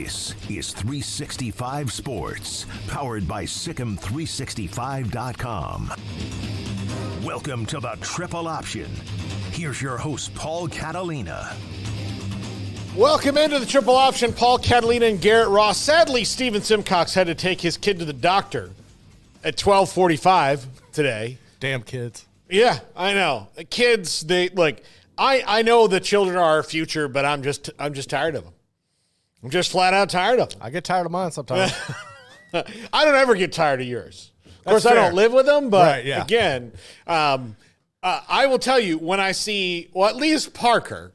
This is 365 Sports, powered by Sikkim365.com. Welcome to the Triple Option. Here's your host, Paul Catalina. Welcome into the Triple Option. Paul Catalina and Garrett Ross. Sadly, Steven Simcox had to take his kid to the doctor at 12:45 today. Damn kids. Yeah, I know. The kids, they like. I know the children are our future, but I'm just tired of them. I'm just flat out tired of them. I get tired of mine sometimes. I don't ever get tired of yours. Of course, fair. I don't live with them, but Right, yeah. again, I will tell you when I see, well, at least Parker,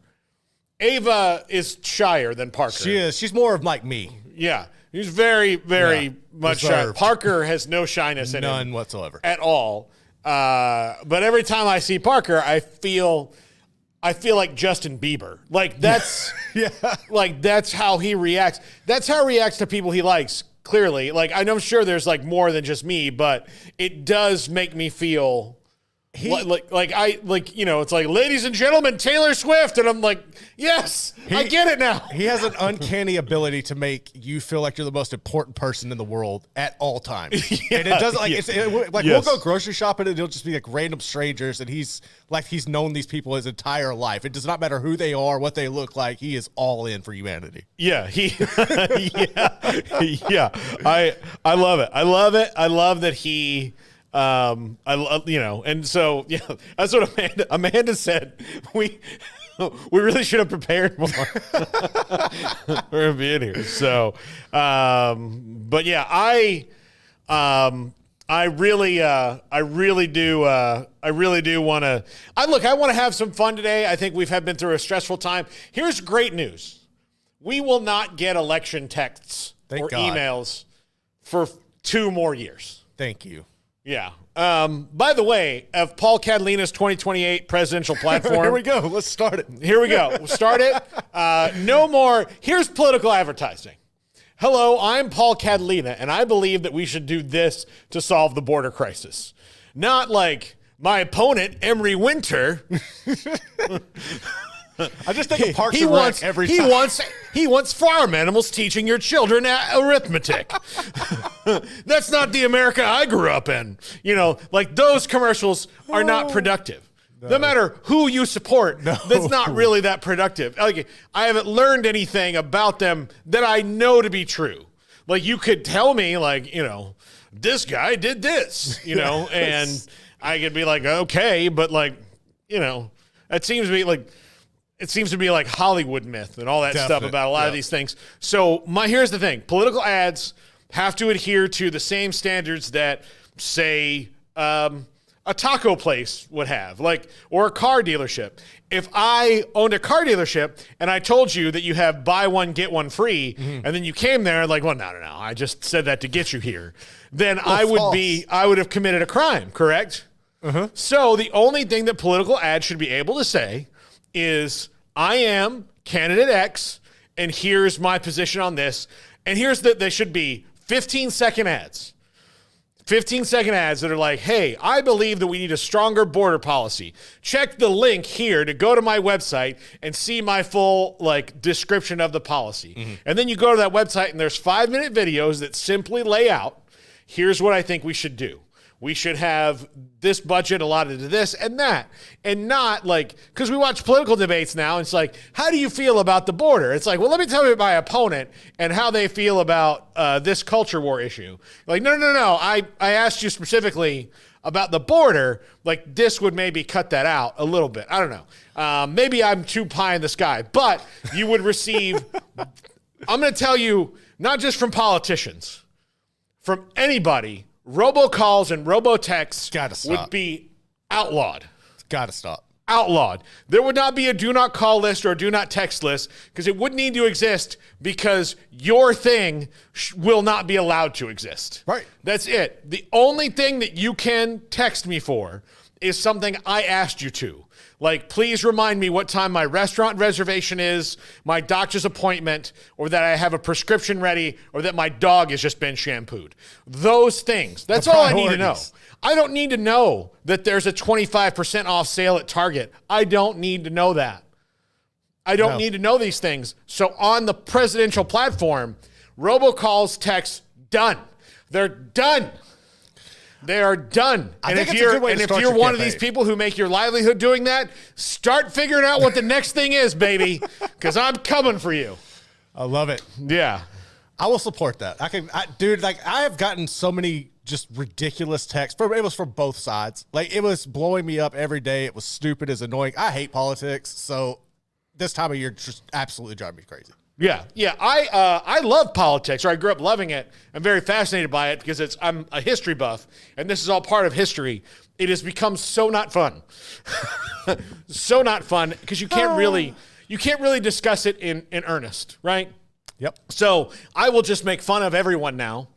Ava is shyer than Parker. She is. She's more of like me. Yeah. He's very, very much shy. reserved. Parker has no shyness in him. None whatsoever. At all. But every time I see Parker, I feel like Justin Bieber. Like that's like that's how he reacts. That's how he reacts to people he likes, clearly. Like I'm sure there's like more than just me, but it does make me feel it's like, ladies and gentlemen, Taylor Swift, and I'm like, yes, I get it now. He has an uncanny ability to make you feel like you're the most important person in the world at all times. And it doesn't we'll go grocery shopping and it'll just be like random strangers, and he's known these people his entire life. It does not matter who they are, what they look like. He is all in for humanity. Yeah, I love it. I love that he. And so that's what Amanda said. We really should have prepared more for being here. So, but yeah, I really do want to. I want to have some fun today. I think we've been through a stressful time. Here's great news: we will not get election texts or emails for 2 more years. Thank you. Yeah. By the way, of Paul Catalina's 2028 presidential platform. Here we go. Let's start it. Here we go. We'll start it. No more. Here's political advertising. Hello, I'm Paul Catalina, and I believe that we should do this to solve the border crisis. Not like my opponent, Emery Winter. I just think of Parks and Rec every time. He wants farm animals teaching your children arithmetic. That's not the America I grew up in. Like those commercials are not productive. No matter who you support, that's not really that productive. Like, I haven't learned anything about them that I know to be true. Like you could tell me this guy did this, and I could be like, okay, but it seems to be like, Hollywood myth and all that stuff about a lot of these things. So here's the thing. Political ads have to adhere to the same standards that, say, a taco place would have, or a car dealership. If I owned a car dealership and I told you that you have buy one, get one free, and then you came there like, well, no, I just said that to get you here, then I would have committed a crime, correct? Uh-huh. So the only thing that political ads should be able to say is, I am candidate X, and here's my position on this. And here's that they should be 15-second ads. 15-second ads that are like, hey, I believe that we need a stronger border policy. Check the link here to go to my website and see my full description of the policy. Mm-hmm. And then you go to that website and there's 5-minute videos that simply lay out, here's what I think we should do. We should have this budget allotted to this and that. And not because we watch political debates now, and it's like, how do you feel about the border? It's like, well, let me tell you my opponent and how they feel about this culture war issue. Like, no. I asked you specifically about the border. Like, this would maybe cut that out a little bit. I don't know. Maybe I'm too pie in the sky. But you would receive, I'm going to tell you, not just from politicians, from anybody, robocalls and robotexts would be outlawed. It's got to stop. Outlawed. There would not be a do not call list or a do not text list because it wouldn't need to exist because your thing will not be allowed to exist. Right. That's it. The only thing that you can text me for is something I asked you to. Like, please remind me what time my restaurant reservation is, my doctor's appointment, or that I have a prescription ready, or that my dog has just been shampooed. Those things. That's all I need to know. I don't need to know that there's a 25% off sale at Target. I don't need to know that. I don't need to know these things. So on the presidential platform, robocalls, texts, done. They're done. They are done. And if you're one of these people who make your livelihood doing that, start figuring out what the next thing is, baby, because I'm coming for you. I love it. Yeah. I will support that. Dude, like I have gotten so many just ridiculous texts. It was from both sides. Like it was blowing me up every day. It was stupid, as annoying. I hate politics. So this time of year just absolutely drives me crazy. Yeah. I love politics, or I grew up loving it. I'm very fascinated by it because I'm a history buff, and this is all part of history. It has become so not fun. So not fun because you can't really discuss it in earnest, right? Yep. So I will just make fun of everyone now.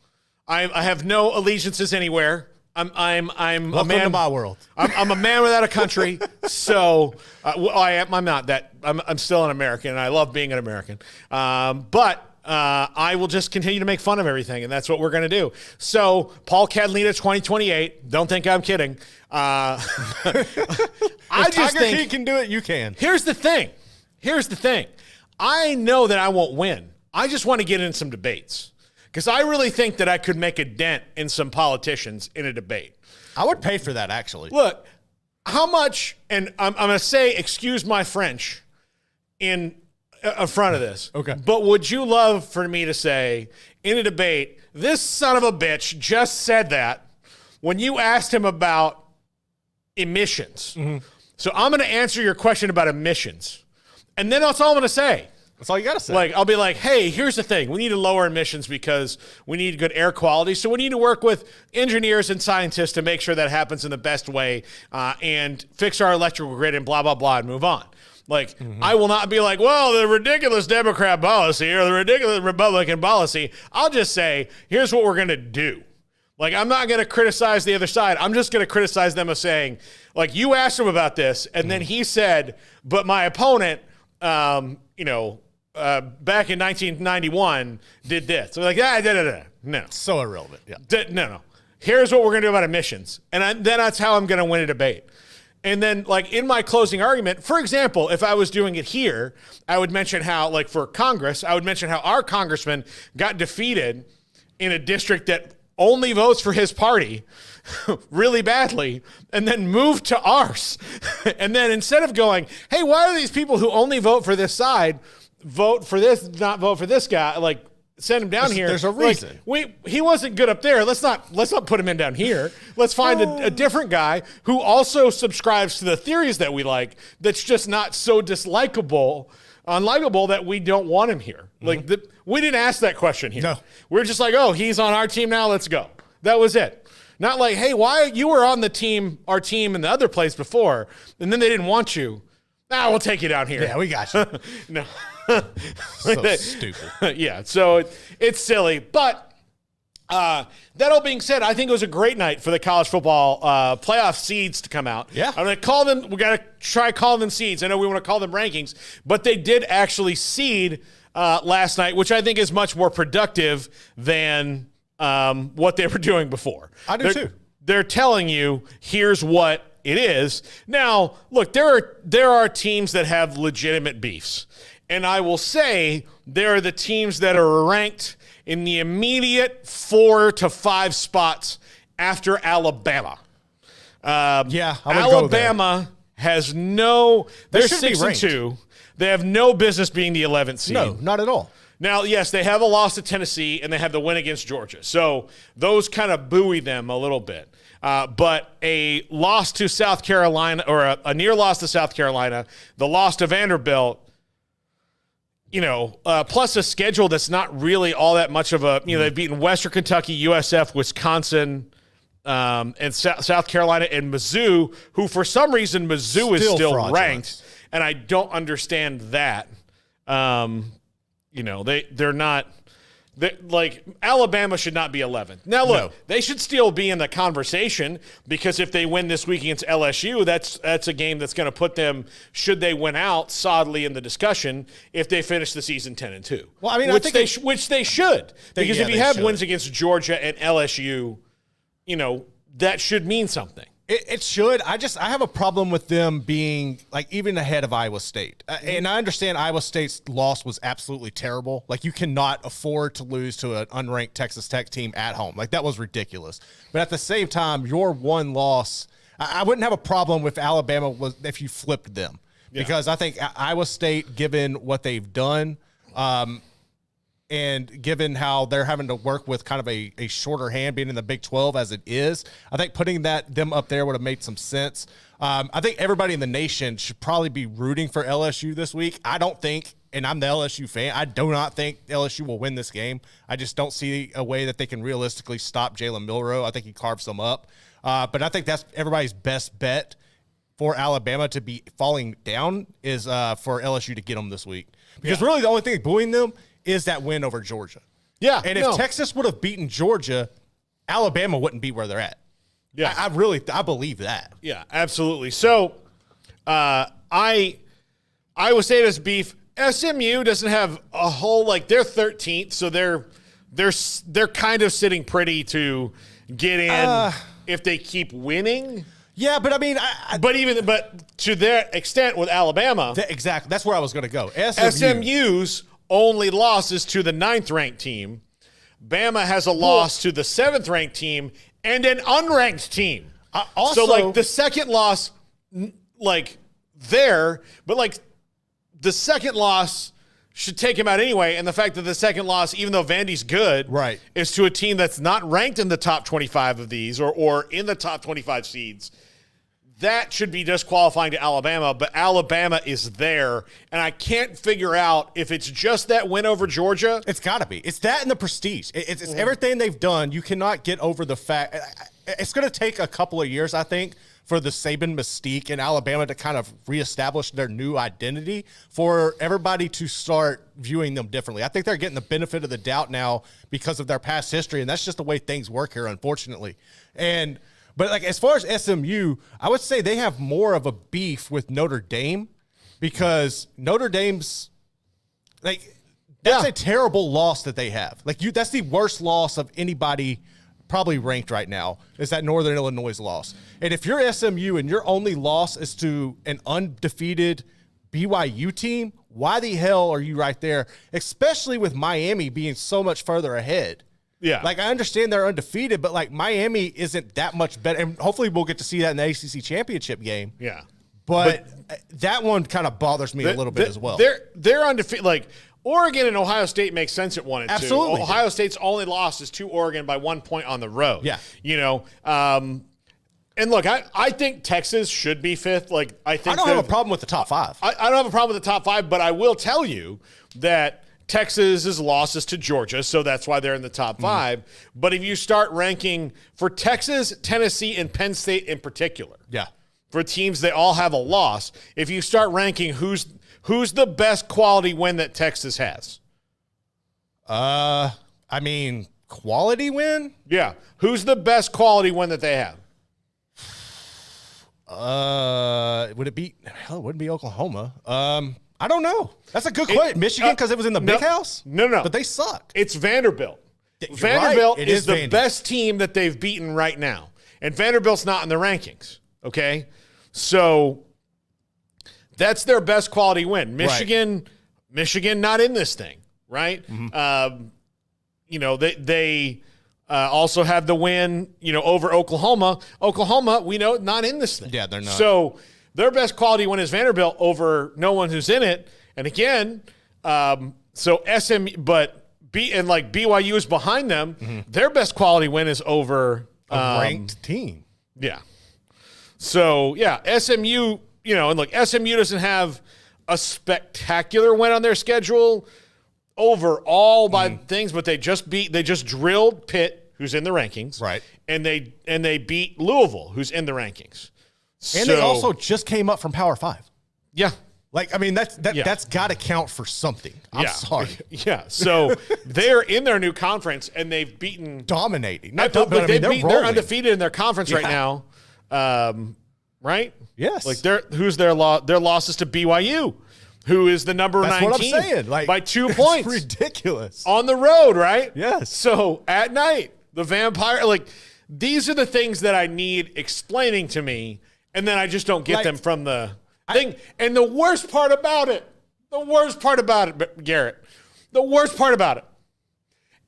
I have no allegiances anywhere. I'm Welcome a man to my world. I'm a man without a country. So I'm not that. I'm still an American, and I love being an American. But I will just continue to make fun of everything, and that's what we're going to do. So Paul Catalina 2028. Don't think I'm kidding. I just think he can do it. You can. Here's the thing. I know that I won't win. I just want to get in some debates. Because I really think that I could make a dent in some politicians in a debate. I would pay for that, actually. Look, how much, and I'm going to say, excuse my French, in front of this. Okay. But would you love for me to say, in a debate, this son of a bitch just said that when you asked him about emissions. Mm-hmm. So I'm going to answer your question about emissions. And then that's all I'm going to say. That's all you got to say. Like, I'll be like, hey, here's the thing. We need to lower emissions because we need good air quality. So we need to work with engineers and scientists to make sure that happens in the best way and fix our electrical grid and blah, blah, blah, and move on. Like, I will not be like, well, the ridiculous Democrat policy or the ridiculous Republican policy. I'll just say, here's what we're going to do. Like, I'm not going to criticize the other side. I'm just going to criticize them of saying, like, you asked him about this, and then he said, but my opponent, back in 1991 did this. So like, no. So irrelevant. Yeah. No. Here's what we're going to do about emissions. And then that's how I'm going to win a debate. And then, like, in my closing argument, for example, if I was doing it here, I would mention how, like, for Congress, I would mention how our congressman got defeated in a district that only votes for his party really badly and then moved to ours. And then instead of going, hey, why are these people who only vote for this side vote for this, not vote for this guy, like, send him down here. There's a reason. Like, he wasn't good up there. Let's not put him in down here. Let's find a different guy who also subscribes to the theories that we like, that's just not so unlikable that we don't want him here. Like, we didn't ask that question here. No. We're just like, oh, he's on our team now, let's go. That was it. Not like, hey, why you were on our team in the other place before, and then they didn't want you. We'll take you down here. Yeah, we got you. No. So stupid. Yeah, so it's silly. But that all being said, I think it was a great night for the college football playoff seeds to come out. Yeah. I'm going to call them, we got to try calling them seeds. I know we want to call them rankings, but they did actually seed last night, which I think is much more productive than what they were doing before. I do too. They're telling you, here's what it is. Now, look, there are teams that have legitimate beefs. And I will say there are the teams that are ranked in the immediate 4 to 5 spots after Alabama. Alabama has they're 6-2. They have no business being the 11th seed. No, not at all. Now, yes, they have a loss to Tennessee, and they have the win against Georgia. So those kind of buoy them a little bit. But a loss to South Carolina, or a near loss to South Carolina, the loss to Vanderbilt, plus a schedule that's not really all that much of a, they've beaten Western Kentucky, USF, Wisconsin, and South Carolina, and Mizzou, who for some reason Mizzou is still ranked, and I don't understand that. They're not. Like, Alabama should not be 11th. Now, look, They should still be in the conversation, because if they win this week against LSU, that's a game that's going to put them, should they win out, solidly in the discussion if they finish the season 10-2. Well, I mean, which they should. Because if you have wins against Georgia and LSU, that should mean something. It should. I have a problem with them being like even ahead of Iowa State. And I understand Iowa State's loss was absolutely terrible. Like you cannot afford to lose to an unranked Texas Tech team at home. Like that was ridiculous. But at the same time, your one loss, I wouldn't have a problem if Alabama was if you flipped them. Because I think Iowa State, given what they've done, and given how they're having to work with kind of a shorter hand being in the Big 12 as it is, I think putting them up there would have made some sense. I think everybody in the nation should probably be rooting for LSU this week. I don't think, and I'm the LSU fan, I do not think LSU will win this game. I just don't see a way that they can realistically stop Jalen Milroe. I think he carves them up. But I think that's everybody's best bet for Alabama to be falling down is for LSU to get them this week. Because really the only thing buoying them is that win over Georgia. Yeah. And if Texas would have beaten Georgia, Alabama wouldn't be where they're at. Yeah. I believe that. Yeah, absolutely. So Iowa State has beef. SMU doesn't have a whole, like they're 13th, so they're kind of sitting pretty to get in if they keep winning. Yeah, but I mean, but to their extent with Alabama, exactly. That's where I was going to go. SMU's only loss is to the 9th-ranked team. Bama has a loss to the 7th-ranked team and an unranked team. So, like, the second loss, like, there, but, like, the second loss should take him out anyway. And the fact that the second loss, even though Vandy's good, is to a team that's not ranked in the top 25 of these or in the top 25 seeds, that should be disqualifying to Alabama, but Alabama is there, and I can't figure out if it's just that win over Georgia. It's got to be. It's that and the prestige. It's everything they've done. You cannot get over the fact. It's going to take a couple of years, I think, for the Saban mystique in Alabama to kind of reestablish their new identity for everybody to start viewing them differently. I think they're getting the benefit of the doubt now because of their past history, and that's just the way things work here, unfortunately. But like as far as SMU, I would say they have more of a beef with Notre Dame because Notre Dame's like that's a terrible loss that they have. Like that's the worst loss of anybody probably ranked right now is that Northern Illinois loss. And if you're SMU and your only loss is to an undefeated BYU team, why the hell are you right there? Especially with Miami being so much further ahead. Yeah. Like, I understand they're undefeated, but, like, Miami isn't that much better. And hopefully we'll get to see that in the ACC championship game. Yeah. But that one kind of bothers me a little bit as well. They're undefeated. Like, Oregon and Ohio State makes sense at 1 and 2. Absolutely. Ohio State's only loss is to Oregon by 1 point on the road. Yeah. You know, and look, I think Texas should be 5th. Like, I don't have a problem with the top 5. I don't have a problem with the top 5, but I will tell you that Texas's losses to Georgia, so that's why they're in the top 5. But if you start ranking for Texas, Tennessee, and Penn State in particular, for teams they all have a loss, if you start ranking who's the best quality win that Texas has? I mean, quality win? Yeah. Who's the best quality win that they have? Would it be? Hell, it wouldn't be Oklahoma. I don't know. That's a good question. Michigan, because it was in the big house? No. But they suck. It's Vanderbilt. Vanderbilt is the best team that they've beaten right now. And Vanderbilt's not in the rankings. Okay? So that's their best quality win. Michigan not in this thing, right? Mm-hmm. You know, they also have the win, you know, over Oklahoma. Oklahoma, we know, not in this thing. Yeah, they're not. So their best quality win is Vanderbilt over no one who's in it. And again, so SMU, but BYU is behind them. Mm-hmm. Their best quality win is over a ranked team. Yeah. So yeah, SMU, you know, and look, SMU doesn't have a spectacular win on their schedule overall by things, but they just drilled Pitt, who's in the rankings, right? And they beat Louisville, who's in the rankings. And they also just came up from Power 5. Yeah. Like, I mean, that's got to count for something. I'm sorry. Yeah. So they're in their new conference, and they've beaten – dominating. They're undefeated in their conference right now. Right? Yes. Like, their losses to BYU, who is the number 9 team. That's team. what I'm saying. Like, by 2 points. It's ridiculous. On the road, right? Yes. So, at night, the Vampire – like – these are the things that I need explaining to me, and then I just don't get them from the thing. And the worst part about it, Garrett, the worst part about it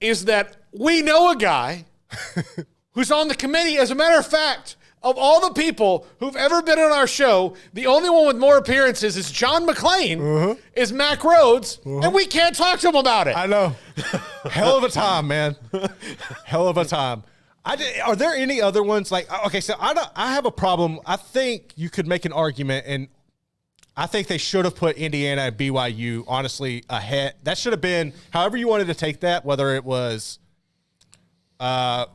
is that we know a guy who's on the committee. As a matter of fact, of all the people who've ever been on our show, the only one with more appearances is John McClain, is Mac Rhodes, and we can't talk to him about it. I know. Hell of a time, man. Hell of a time. Are there any other ones? Like, okay, so I have a problem. I think you could make an argument, and I think they should have put Indiana and BYU, honestly, ahead. That should have been, however you wanted to take that, whether it was 4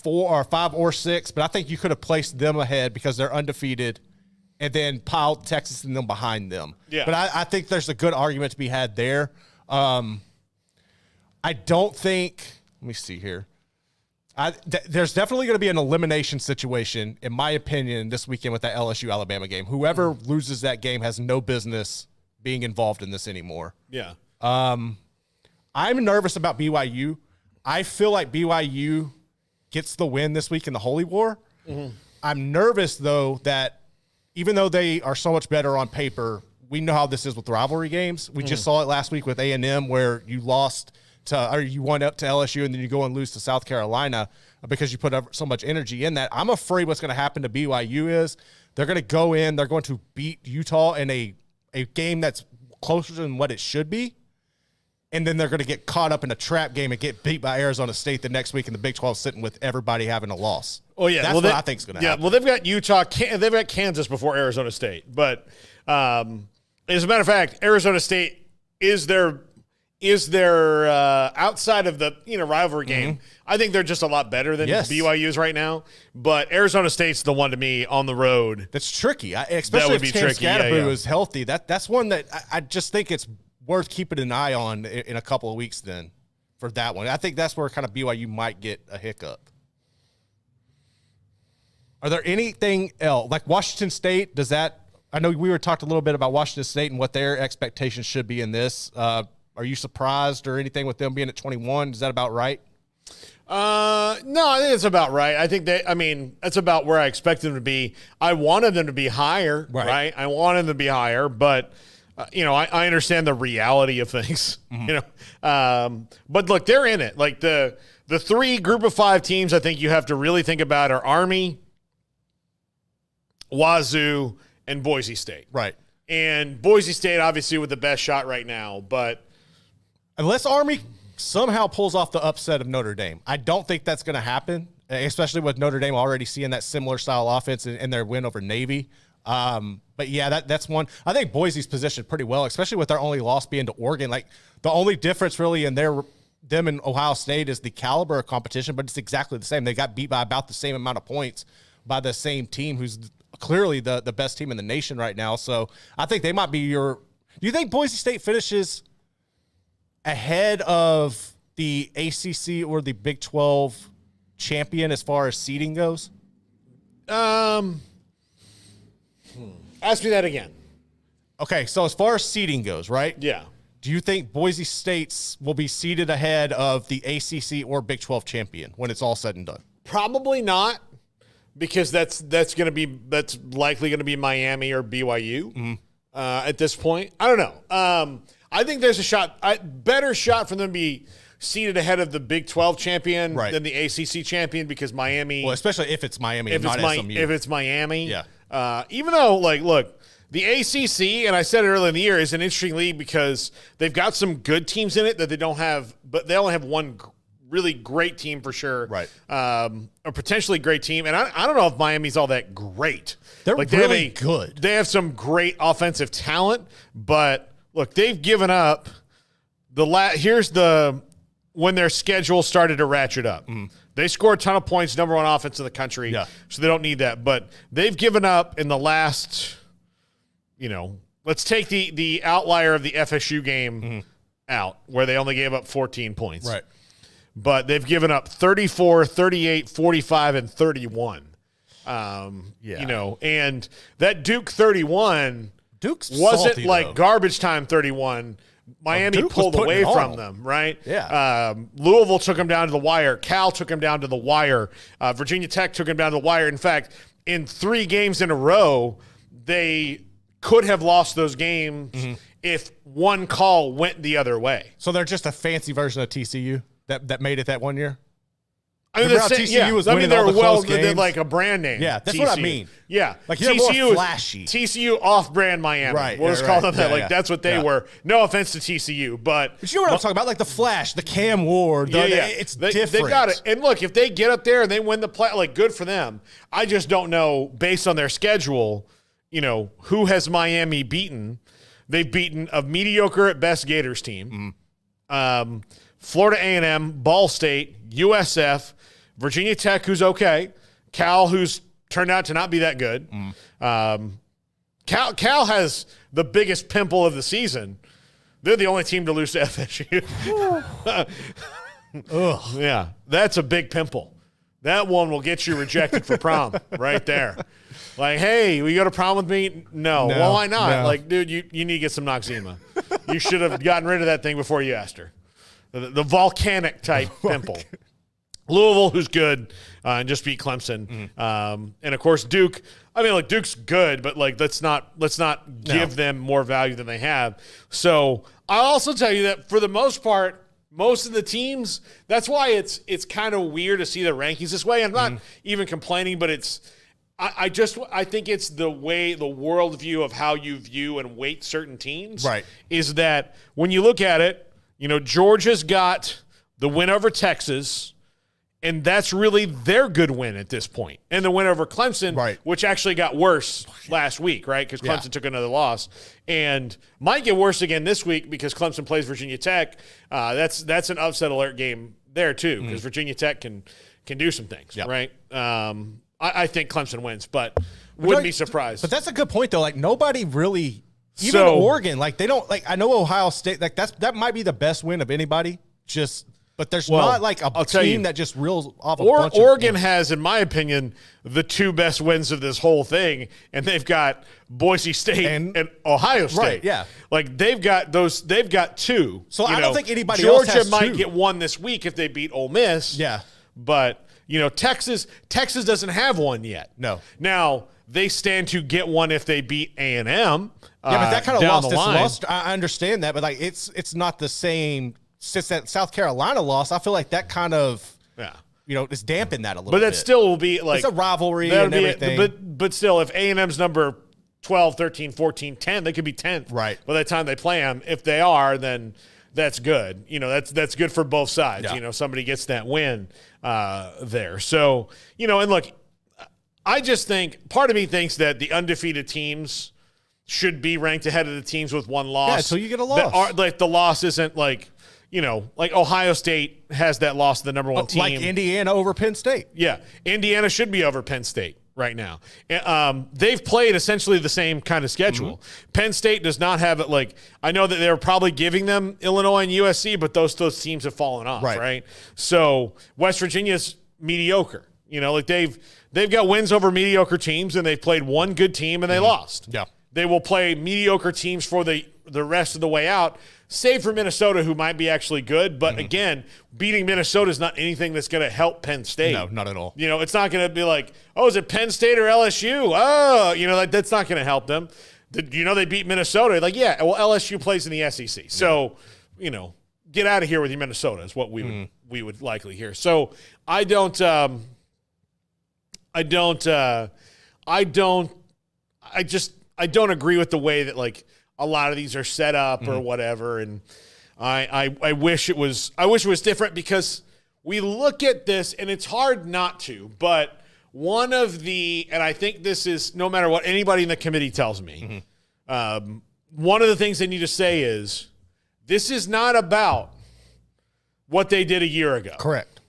or 5 or 6, but I think you could have placed them ahead because they're undefeated and then piled Texas and them behind them. Yeah. But I think there's a good argument to be had there. I don't think, let me see here. There's definitely going to be an elimination situation, in my opinion, this weekend with that LSU-Alabama game. Whoever loses that game has no business being involved in this anymore. Yeah. I'm nervous about BYU. I feel like BYU gets the win this week in the Holy War. I'm nervous, though, that even though they are so much better on paper, we know how this is with rivalry games. We just saw it last week with A&M where you you won up to LSU and then you go and lose to South Carolina because you put up so much energy in that. I'm afraid what's going to happen to BYU is they're going to go in, they're going to beat Utah in a game that's closer than what it should be. And then they're going to get caught up in a trap game and get beat by Arizona State the next week, and the Big 12 sitting with everybody having a loss. Oh, yeah. That's what I think is going to happen. Well, they've got Utah. They've got Kansas before Arizona State. But as a matter of fact, Arizona State is their outside of the rivalry game. I think they're just a lot better than BYU is right now. But Arizona State's the one to me on the road. That's tricky, especially if Cam Scatterboo is healthy. That's one that I just think it's worth keeping an eye on in a couple of weeks then for that one. I think that's where kind of BYU might get a hiccup. Are there anything else? Like Washington State, I know we talked a little bit about Washington State and what their expectations should be in this. Are you surprised or anything with them being at 21? Is that about right? No, I think it's about right. I think that's about where I expected them to be. I wanted them to be higher, right? I wanted them to be higher, but I understand the reality of things, but look, they're in it. Like the 3 group of 5 teams I think you have to really think about are Army, Wazoo, and Boise State. Right. And Boise State obviously with the best shot right now, but unless Army somehow pulls off the upset of Notre Dame, I don't think that's going to happen, especially with Notre Dame already seeing that similar style offense in their win over Navy. But yeah, that's one. I think Boise's positioned pretty well, especially with their only loss being to Oregon. Like the only difference really in them and Ohio State is the caliber of competition, but it's exactly the same. They got beat by about the same amount of points by the same team who's clearly the best team in the nation right now. So I think they might be do you think Boise State finishes ahead of the ACC or the Big 12 champion as far as seeding goes? Ask me that again. Okay, so as far as seeding goes, right? Yeah. Do you think Boise State's will be seeded ahead of the ACC or Big 12 champion when it's all said and done? Probably not, because that's likely going to be Miami or BYU at this point. I don't know. I think there's a better shot for them to be seated ahead of the Big 12 champion than the ACC champion, because Miami. Well, especially if it's Miami and not SMU. If it's Miami. Yeah. Even though, look, the ACC, and I said it earlier in the year, is an interesting league because they've got some good teams in it that they don't have, but they only have one really great team for sure. Right. A potentially great team. And I don't know if Miami's all that great. They're really good. They have some great offensive talent, but look, they've given up when their schedule started to ratchet up. They score a ton of points, number 1 offense in the country, so they don't need that. But they've given up in the last, let's take the outlier of the FSU game out, where they only gave up 14 points. Right. But they've given up 34, 38, 45, and 31. And that Duke 31 Duke's wasn't salty, like though. garbage time 31. Miami Duke was pulled putting away it on from them. them, right? Yeah. Louisville took them down to the wire. Cal took them down to the wire. Virginia Tech took them down to the wire. In fact, in 3 games in a row, they could have lost those games if one call went the other way. So they're just a fancy version of TCU that made it that one year? I mean, TCU was winning all the close games? They're like a brand name. Yeah, that's TCU. what I mean. Yeah. Like, they're more flashy. TCU off-brand Miami. Right. We'll just call them that. Yeah, like, that's what they were. No offense to TCU, but you know what I'm talking about? Like the Flash, the Cam Ward. It's different. They got it. And look, if they get up there and they win the play, like, good for them. I just don't know, based on their schedule, who has Miami beaten. They've beaten a mediocre at best Gators team. Florida A&M, Ball State, USF, Virginia Tech, who's okay, Cal, who's turned out to not be that good. Cal has the biggest pimple of the season. They're the only team to lose to FSU. Yeah, that's a big pimple. That one will get you rejected for prom right there. Like, hey, will you go to prom with me? No. Well, why not? No. Like, dude, you need to get some Noxzema. You should have gotten rid of that thing before you asked her. The volcanic type pimple. Louisville, who's good, and just beat Clemson. And of course, Duke. I mean, like, Duke's good, but like, let's not give them more value than they have. So I'll also tell you that for the most part, most of the teams, that's why it's kind of weird to see the rankings this way. I'm not even complaining, but I think it's the way, the worldview of how you view and weight certain teams. Right. Is that when you look at it, Georgia's got the win over Texas, and that's really their good win at this point. And the win over Clemson, right, which actually got worse last week, right? Because Clemson took another loss. And might get worse again this week because Clemson plays Virginia Tech. That's an upset alert game there, too, because Virginia Tech can do some things, right? I think Clemson wins, but wouldn't be surprised. But that's a good point, though. Like, nobody really, even Oregon, like, they don't, like, I know Ohio State, like, that might be the best win of anybody, but there's not like a team that just reels off a bunch of Oregon has, in my opinion, the 2 best wins of this whole thing, and they've got Boise State and Ohio State. Right, yeah. Like, they've got 2. So I don't think anybody else has Georgia might 2. get 1 this week if they beat Ole Miss. Yeah. But, Texas doesn't have 1 yet. No. Now, they stand to get 1 if they beat A&M. Yeah, but that kind of lost its luster. I understand that, but like it's not the same. Since that South Carolina loss, I feel like that kind of it's dampened that a little bit. But that still will be like it's a rivalry and everything. But still, if A&M's number 12, 13, 14, 10, they could be 10th. Right. By the time they play them, if they are, then that's good. That's good for both sides. Yeah. Somebody gets that win there. So, and look, I just think part of me thinks that the undefeated teams should be ranked ahead of the teams with 1 loss. Yeah, so you get a loss. Like the loss isn't like, like Ohio State has that loss to the number 1 team. Like Indiana over Penn State. Yeah, Indiana should be over Penn State right now. They've played essentially the same kind of schedule. Penn State does not have it. Like, I know that they're probably giving them Illinois and USC, but those teams have fallen off, right? So West Virginia's mediocre. Like they've got wins over mediocre teams, and they've played 1 good team and they lost. Yeah. They will play mediocre teams for the rest of the way out, save for Minnesota, who might be actually good. But again, beating Minnesota is not anything that's going to help Penn State. No, not at all. It's not going to be like, oh, is it Penn State or LSU? Oh, that's not going to help them. They beat Minnesota. Like, yeah, well, LSU plays in the SEC. So, get out of here with your Minnesota is what we would likely hear. So I don't agree with the way that, like, a lot of these are set up or whatever. And I wish it was different, because we look at this and it's hard not to, but and I think this is, no matter what anybody in the committee tells me, one of the things they need to say is, this is not about what they did a year ago. Correct.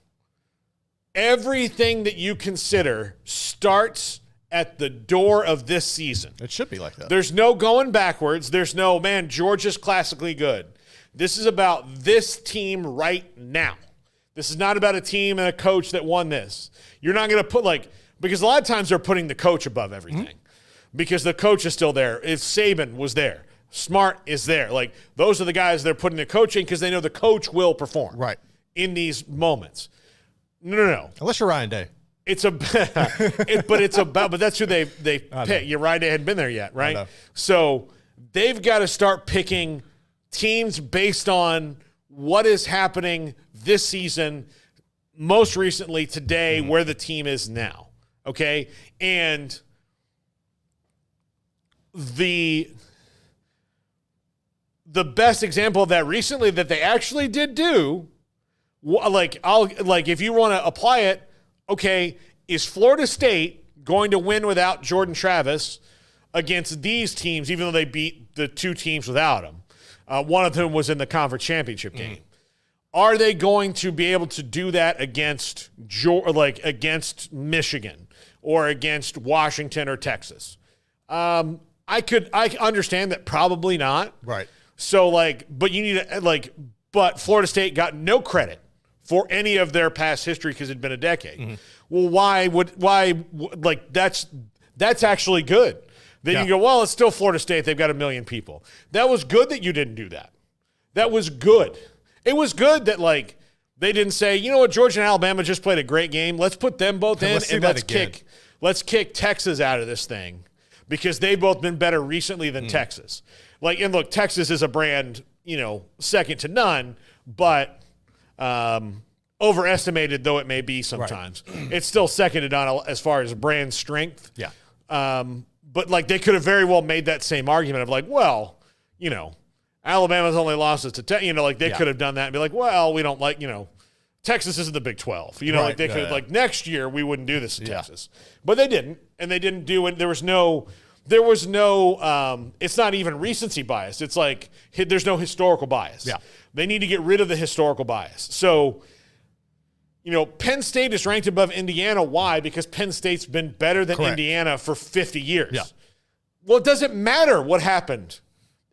Everything that you consider starts at the door of this season. It should be like that. There's no going backwards. There's no, man, Georgia's classically good. This is about this team right now. This is not about a team and a coach that won this. You're not going to put, because a lot of times they're putting the coach above everything because the coach is still there. If Saban was there, Smart is there. Like, those are the guys they're putting the coaching because they know the coach will perform right in these moments. No. Unless you're Ryan Day. But that's who they pick. Your Ryan Day hadn't been there yet, right? So they've got to start picking teams based on what is happening this season, most recently today, where the team is now. Okay? And the best example of that recently that they actually did do, if you want to apply it, okay, is Florida State going to win without Jordan Travis against these teams, even though they beat the two teams without him? One of whom was in the conference championship game. Are they going to be able to do that against Michigan or against Washington or Texas? I understand that probably not. Right. So but you need to but Florida State got no credit for any of their past history because it'd been a decade. Well, that's actually good. Then you go, well, it's still Florida State. They've got 1 million people. That was good that you didn't do that. That was good. It was good that they didn't say, you know what, Georgia and Alabama just played a great game. Let's put them both in and let's kick Texas out of this thing because they've both been better recently than Texas. And look, Texas is a brand, second to none, but overestimated though it may be sometimes. Right. It's still second to none as far as brand strength. Yeah. But they could have very well made that same argument of Alabama's only lost it to they could have done that and be like, well, we don't Texas isn't the Big 12. They could have next year we wouldn't do this to Texas. But they didn't, and they didn't do it. There was no it's not even recency bias. It's there's no historical bias. Yeah. They need to get rid of the historical bias. So, Penn State is ranked above Indiana. Why? Because Penn State's been better than Indiana for 50 years. Yeah. Well, it doesn't matter what happened.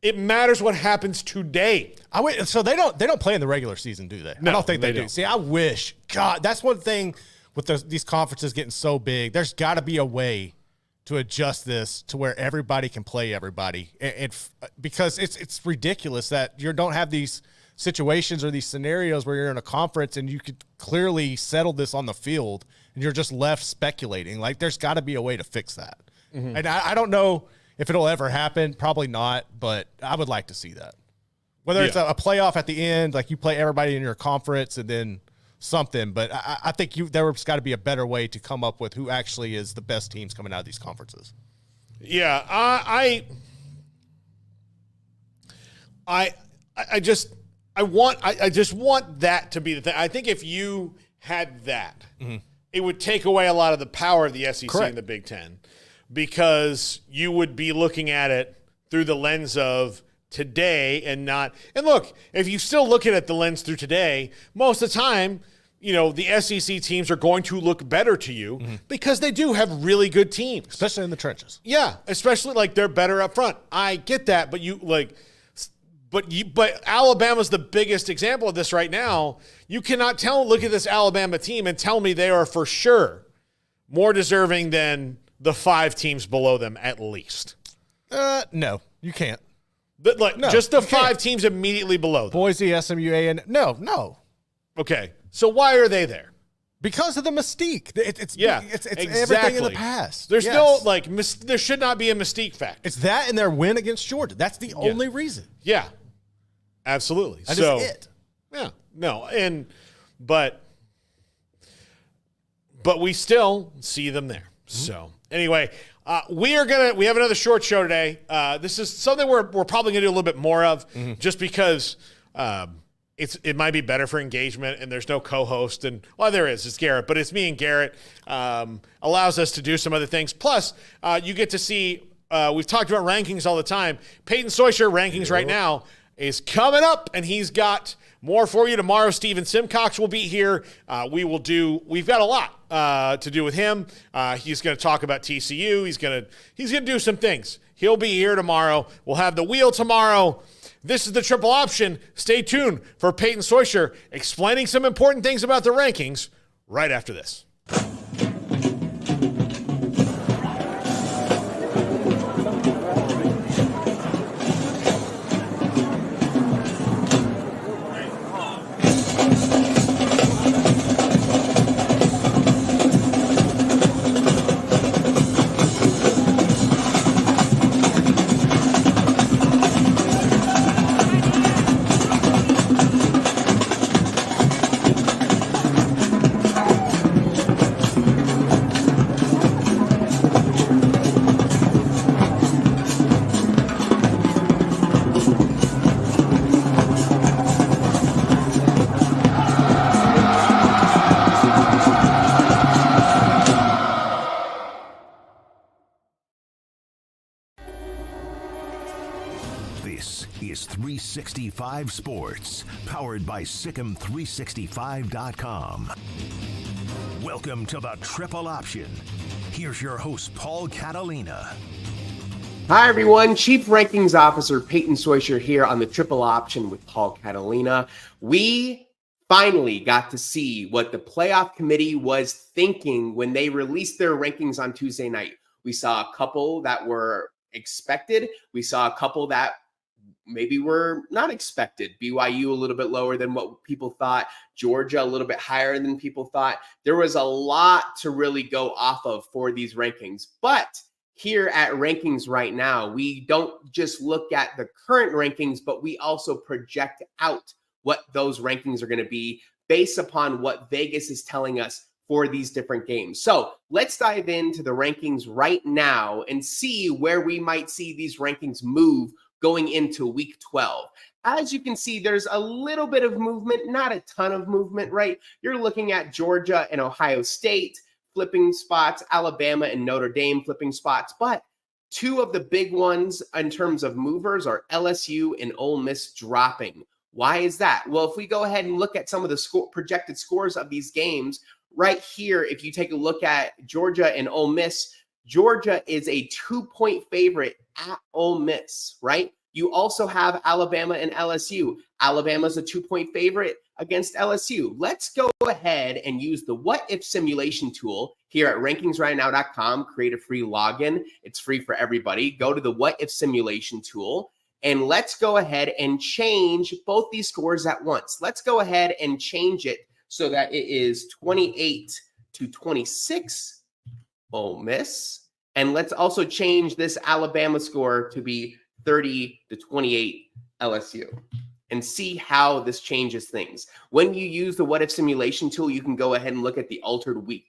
It matters what happens today. So they don't play in the regular season, do they? No, I don't think they do. Don't. See, I wish. God, that's one thing with these conferences getting so big. There's got to be a way to adjust this to where everybody can play everybody, and because it's ridiculous that you don't have these situations or these scenarios where you're in a conference and you could clearly settle this on the field and you're just left speculating. There's got to be a way to fix that. Mm-hmm. And I don't know if it'll ever happen. Probably not, but I would like to see that. Whether it's a playoff at the end, you play everybody in your conference and then something, but I think there's got to be a better way to come up with who actually is the best teams coming out of these conferences. Yeah, I just want that to be the thing. I think if you had that, it would take away a lot of the power of the SEC and the Big Ten, because you would be looking at it through the lens of today and not. And look, if you still look at it the lens through today, most of the time, the SEC teams are going to look better to you because they do have really good teams, especially in the trenches. Yeah, especially they're better up front. I get that, but But Alabama's the biggest example of this right now. You cannot look at this Alabama team and tell me they are for sure more deserving than the 5 teams below them at least. No, you can't. But just the 5 teams immediately below them. Boise, SMU, A&M. No. Okay, so why are they there? Because of the mystique. It's exactly. Everything in the past. There's no there should not be a mystique factor. It's that and their win against Georgia. That's the only reason. Yeah. Absolutely. That is it. Yeah. No. But we still see them there. So anyway, we have another short show today. This is something we're probably gonna do a little bit more of, just because it might be better for engagement, and there's no co-host, and there is. It's Garrett, but it's me and Garrett. Allows us to do some other things. Plus, you get to see. We've talked about rankings all the time. Peyton Soysher rankings right now is coming up, and he's got more for you tomorrow. Steven Simcox will be here. We've got a lot to do with him. He's going to talk about TCU. He's going to do some things. He'll be here tomorrow. We'll have the wheel tomorrow. This is the Triple Option. Stay tuned for Peyton Soysher explaining some important things about the rankings right after this. This is 365 Sports, powered by Sikkim365.com. Welcome to the Triple Option. Here's your host, Paul Catalina. Hi, everyone. Chief Rankings Officer Peyton Soysher here on the Triple Option with Paul Catalina. We finally got to see what the playoff committee was thinking when they released their rankings on Tuesday night. We saw a couple that were expected. We saw a couple that maybe were not expected. BYU a little bit lower than what people thought. Georgia a little bit higher than people thought. There was a lot to really go off of for these rankings. But here at Rankings Right Now, we don't just look at the current rankings, but we also project out what those rankings are going to be based upon what Vegas is telling us for these different games. So let's dive into the rankings right now and see where we might see these rankings move going into week 12. As you can see, there's a little bit of movement, not a ton of movement, right? You're looking at Georgia and Ohio State flipping spots, Alabama and Notre Dame flipping spots, but two of the big ones in terms of movers are LSU and Ole Miss dropping. Why is that? Well, if we go ahead and look at some of the projected scores of these games, right here, if you take a look at Georgia and Ole Miss, Georgia is a 2-point favorite at Ole Miss, right? You also have Alabama and LSU. Alabama's a 2-point favorite against LSU. Let's go ahead and use the what if simulation tool here at rankingsrightnow.com. Create a free login. It's free for everybody. Go to the what if simulation tool and let's go ahead and change both these scores at once. Let's go ahead and change it so that it is 28-26 Ole Miss. And let's also change this Alabama score to be 30-28 LSU and see how this changes things. When you use the what if simulation tool, you can go ahead and look at the altered week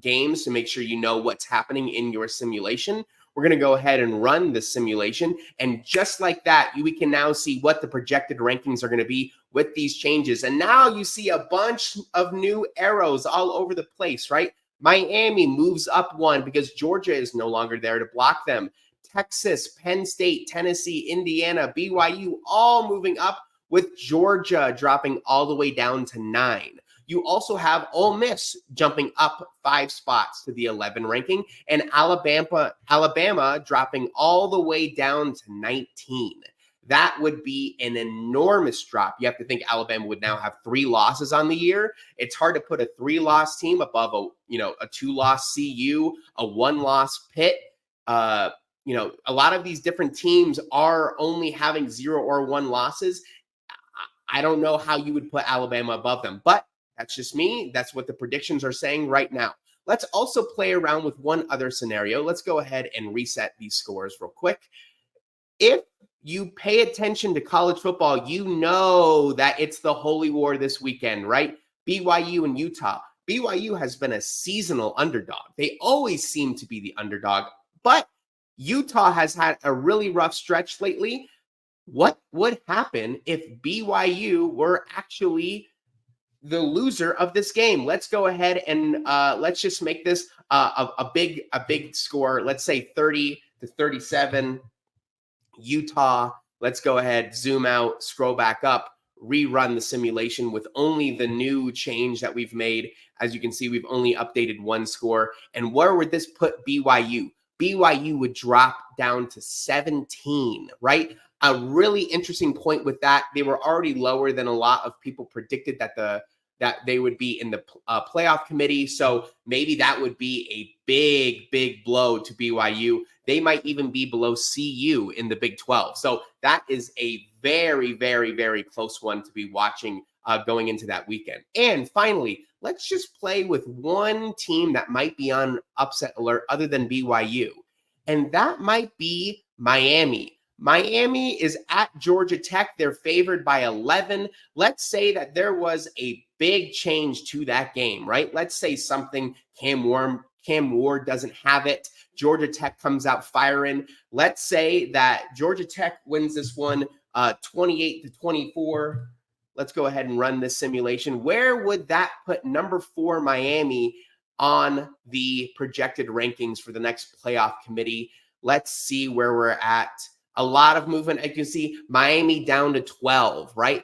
games to make sure you know what's happening in your simulation. We're going to go ahead and run the simulation. And just like that, we can now see what the projected rankings are going to be with these changes. And now you see a bunch of new arrows all over the place, right? Miami moves up one because Georgia is no longer there to block them. Texas, Penn State, Tennessee, Indiana, BYU, all moving up with Georgia dropping all the way down to 9. You also have Ole Miss jumping up 5 spots to the 11 ranking and Alabama dropping all the way down to 19. That would be an enormous drop. You have to think Alabama would now have 3 losses on the year. It's hard to put a 3-loss team above a 2-loss CU, a 1-loss Pitt. A lot of these different teams are only having 0 or 1 losses. I don't know how you would put Alabama above them, but that's just me. That's what the predictions are saying right now. Let's also play around with one other scenario. Let's go ahead and reset these scores real quick. If you pay attention to college football, you know that it's the holy war this weekend, right? BYU and Utah. BYU has been a seasonal underdog. They always seem to be the underdog, but Utah has had a really rough stretch lately. What would happen if BYU were actually the loser of this game? Let's go ahead and let's just make this a big score. Let's say 30-37. Utah. Let's go ahead, zoom out, scroll back up, rerun the simulation with only the new change that we've made. As you can see, we've only updated 1 score. And where would this put BYU? BYU would drop down to 17, right? A really interesting point with that. They were already lower than a lot of people predicted that they would be in the playoff committee. So maybe that would be a big blow to BYU. They might even be below CU in the Big 12. So that is a very, very, very close one to be watching going into that weekend. And finally, let's just play with one team that might be on upset alert other than BYU. And that might be Miami. Miami is at Georgia Tech. They're favored by 11. Let's say that there was a big change to that game, right? Let's say something, Cam Ward doesn't have it. Georgia Tech comes out firing. Let's say that Georgia Tech wins this one 28-24. Let's go ahead and run this simulation. Where would that put number 4 Miami on the projected rankings for the next playoff committee? Let's see where we're at. A lot of movement. I can see Miami down to 12, right?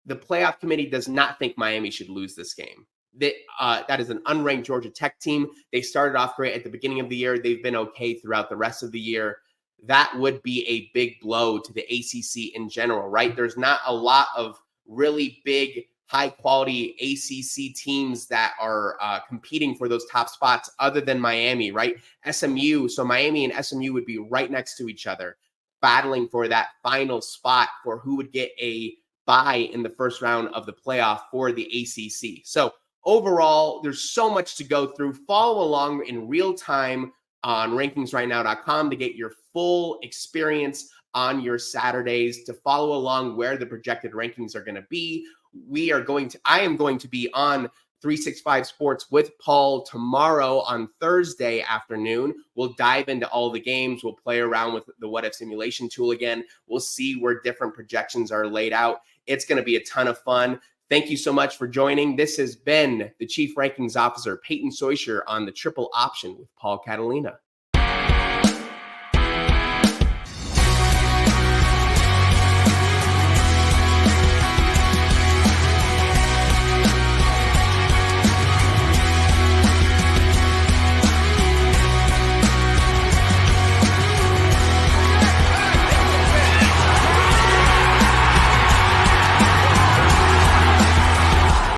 The playoff committee does not think Miami should lose this game. That is an unranked Georgia Tech team. They started off great at the beginning of the year. They've been okay throughout the rest of the year. That would be a big blow to the ACC in general, right? There's not a lot of really big, high-quality ACC teams that are competing for those top spots other than Miami, right? SMU, so Miami and SMU would be right next to each other, battling for that final spot for who would get a bye in the first round of the playoff for the ACC. So overall, there's so much to go through. Follow along in real time on rankingsrightnow.com to get your full experience on your Saturdays, to follow along where the projected rankings are going to be. I am going to be on 365 Sports with Paul tomorrow on Thursday afternoon. We'll dive into all the games. We'll play around with the what if simulation tool again. We'll see where different projections are laid out. It's going to be a ton of fun. Thank you so much for joining. This has been the Chief Rankings Officer, Peyton Soysher, on the Triple Option with Paul Catalina.